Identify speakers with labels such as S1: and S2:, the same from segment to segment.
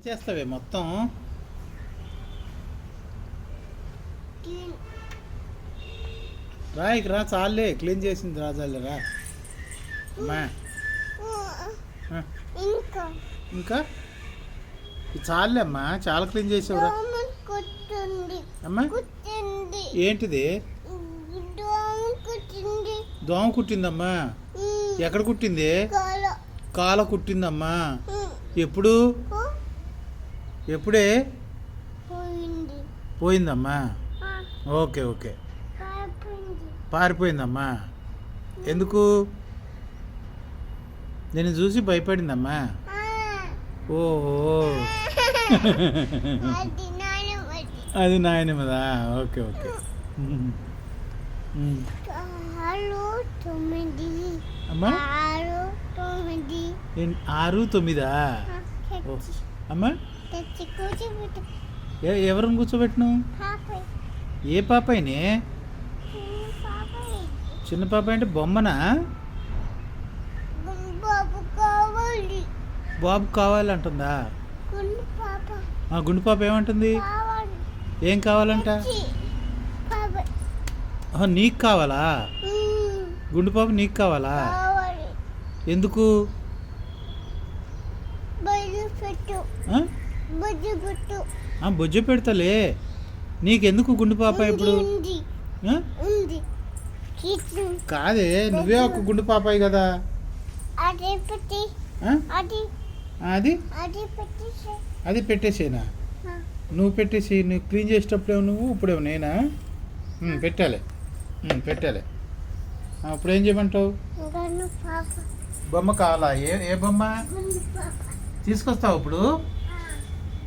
S1: చేస్తావే మొత్తం రా ఇక రా చాలే క్లీన్ చేసింది రాజాలే రా అమ్మా ఇంకా చాలే అమ్మా చాలా క్లీన్ చేసావురా అమ్మా ఏంటిది దోమ కుట్టిందమ్మా ఎక్కడ కుట్టింది కాల కుట్టిందమ్మా ఎప్పుడు ఎప్పుడే పోయిందమ్మా ఓకే ఓకే పారిపోయిందమ్మా ఎందుకు నేను చూసి భయపడిందమ్మా ఓహో అది నాయనమ్మదా ఓకే ఓకే అమ్మా 6, 9 అమ్మా ఎవరిని కూర్చోబెట్టను ఏ పాపైనే చిన్న పాప అంటే బొమ్మనా బాబు కావాలంటుందా గుండు పాప ఏమంటుంది ఏం కావాలంట నీకు కావాలా గుండు పాప నీకు కావాలా ఎందుకు బొజ్జ పెడతలే నీకెందుకు గుండు పాప ఇప్పుడు కాదే నువ్వే ఒక గుండు పాపాయి కదా అది పెట్టేసేనా నువ్వు పెట్టేసి నువ్వు క్లీన్ చేసేటప్పుడే నువ్వు ఇప్పుడే నేనా పెట్టాలి పెట్టాలి ఇప్పుడు ఏం చేయమంటావు బొమ్మ కావాలా ఏ బొమ్మ తీసుకొస్తావు ఇప్పుడు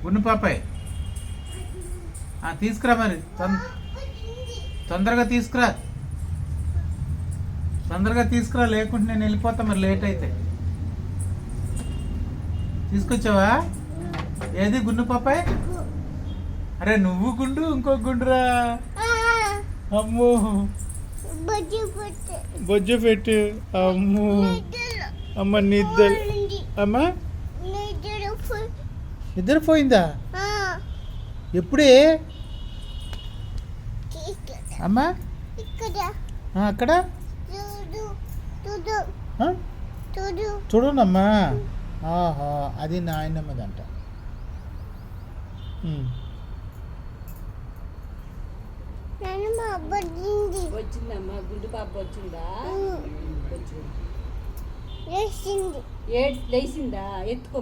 S1: గుండు పాపాయి తీసుకురా మరి తొందరగా తీసుకురా లేకుంటే నేను వెళ్ళిపోతా మరి లేట్ అయితే తీసుకొచ్చావా ఏది గుండు పాపాయ్ అరే నువ్వు గుండు ఇంకొక గుండురా అమ్మో బొజ్జ పెట్టు అమ్మో అమ్మ నిద్ర అమ్మా నిద్ర పోయిందా ఎప్పుడే అమ్మా అక్కడ చూడనమ్మా ఆహా అది నాయనమ్మదంట
S2: వచ్చిందమ్మా గుండు పాప వచ్చిందా లేచిందా ఎత్తుకో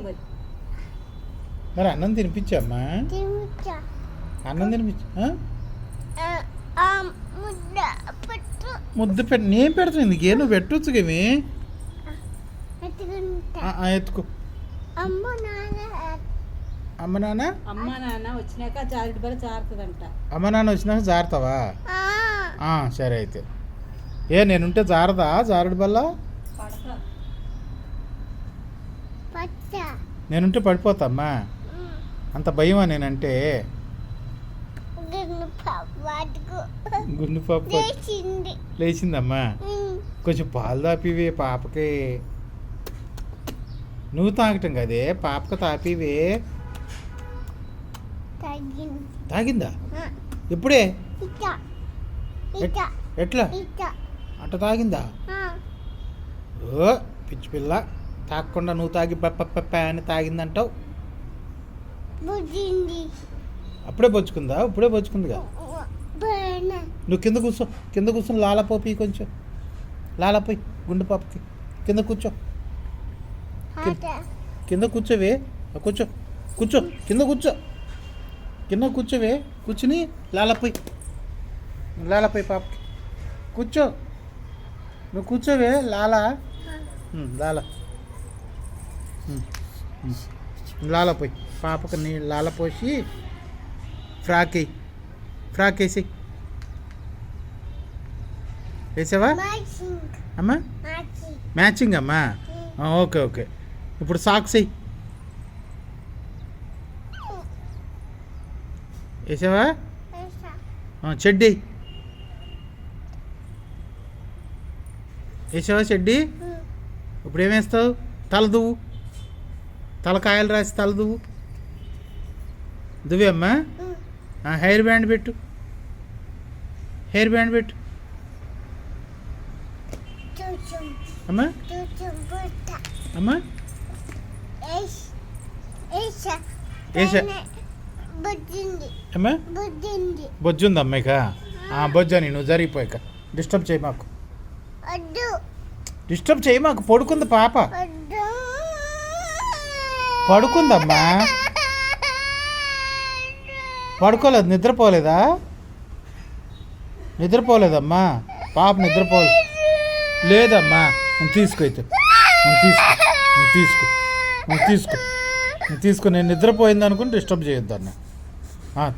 S1: మరి అన్నం తినిపించమ్మా అన్నం తినిపించు ముద్ద పెట్టి నేను పెడతాను ఇందుకే నువ్వు పెట్టొచ్చు కేమి ఎత్తుకో అమ్మ నాన్న
S2: వచ్చినాక జారుడు బల జారుతుందంట
S1: అమ్మ నాన్న వచ్చినాక జారుతావా సరే అయితే నేనుంటే జారదా జారుడు బల్ల నేనుంటే పడిపోతామ్మా అంత భయమా నేనంటే గుండు పాప లేచిందమ్మా కొంచెం పాలు తాపివే పాపకి నువ్వు తాగటం కదే పాపకు తాపివే తాగిందా ఎప్పుడే ఎట్లా అట్ట తాగిందా ఓ పిచ్చి పిల్ల తాగకుండా నువ్వు తాగి పప్ప అని తాగిందంటావు అప్పుడే బొచ్చుకుందా ఇప్పుడే బొచ్చుకుందిగా నువ్వు కింద కూర్చొని లాలపోయి కొంచెం లాలపోయి గుండు పాపకి కింద కూర్చో కింద కూర్చోవే కూర్చో కింద కూర్చోవే కూర్చుని లాలపోయి పాపకి కూర్చో నువ్వు కూర్చోవే లాల లాలపోయి పాపకు నీ లాలపోసి ఫ్రాక్ వేసి వేసావా అమ్మా మ్యాచింగ్ అమ్మా ఓకే ఓకే ఇప్పుడు సాక్స్ వేసావా చెడ్డీ వేసావా చెడ్డీ ఇప్పుడు ఏమేస్తావు తల దువ్వు తలకాయలు రాసి తల దువ్వు దువ్వి అమ్మా హెయిర్ బ్యాండ్ పెట్టు, హెయిర్ బ్యాండ్ పెట్టు అమ్మా అమ్మా. వేసా అమ్మా బొజ్జు ఉంది అమ్మాయికా బొజ్జని నువ్వు జరిగిపోయాక డిస్టర్బ్ చేయి మాకు, డిస్టర్బ్ చేయి మాకు. పడుకుంది పాప, పడుకుందమ్మా. పడుకోలేదు, నిద్రపోలేదా? నిద్రపోలేదమ్మా పాప, నిద్రపోలేదు. లేదమ్మా నువ్వు తీసుకో అయితే, నువ్వు తీసుకో, నువ్వు తీసుకో, నువ్వు తీసుకో, నువ్వు తీసుకో. నేను నిద్రపోయింది అనుకుని డిస్టర్బ్ చేయొద్దు అన్న.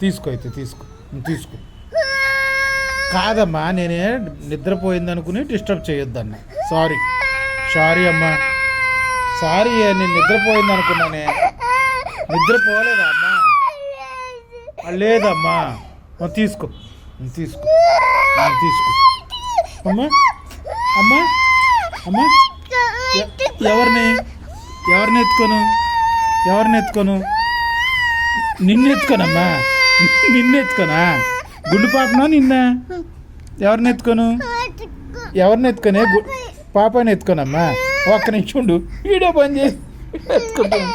S1: తీసుకో అయితే, తీసుకో, నువ్వు తీసుకో. కాదమ్మా నేనే నిద్రపోయింది అనుకుని డిస్టర్బ్ చేయొద్దు అన్న. సారీ సారీ అమ్మా, సారీ. నేను నిద్రపోయింది అనుకున్నానే, నిద్రపోలేదా అమ్మా? లేదమ్మా నువ్వు తీసుకో, నువ్వు తీసుకో, నువ్వు తీసుకో. అమ్మా అమ్మా అమ్మా ఎవరిని ఎవరిని ఎత్తుకోను, ఎవరిని ఎత్తుకోను? నిన్ను ఎత్తుకోనమ్మా, నిన్ను ఎత్తుకోనా? గుండు పాపనా నిన్న? ఎవరిని ఎత్తుకోను, ఎవరిని ఎత్తుకోనే? పాపని ఎత్తుకోనమ్మా. ఒక్క నిమిషం ఉండు, వీడియో పని చేసి ఎత్తుకుంటాను.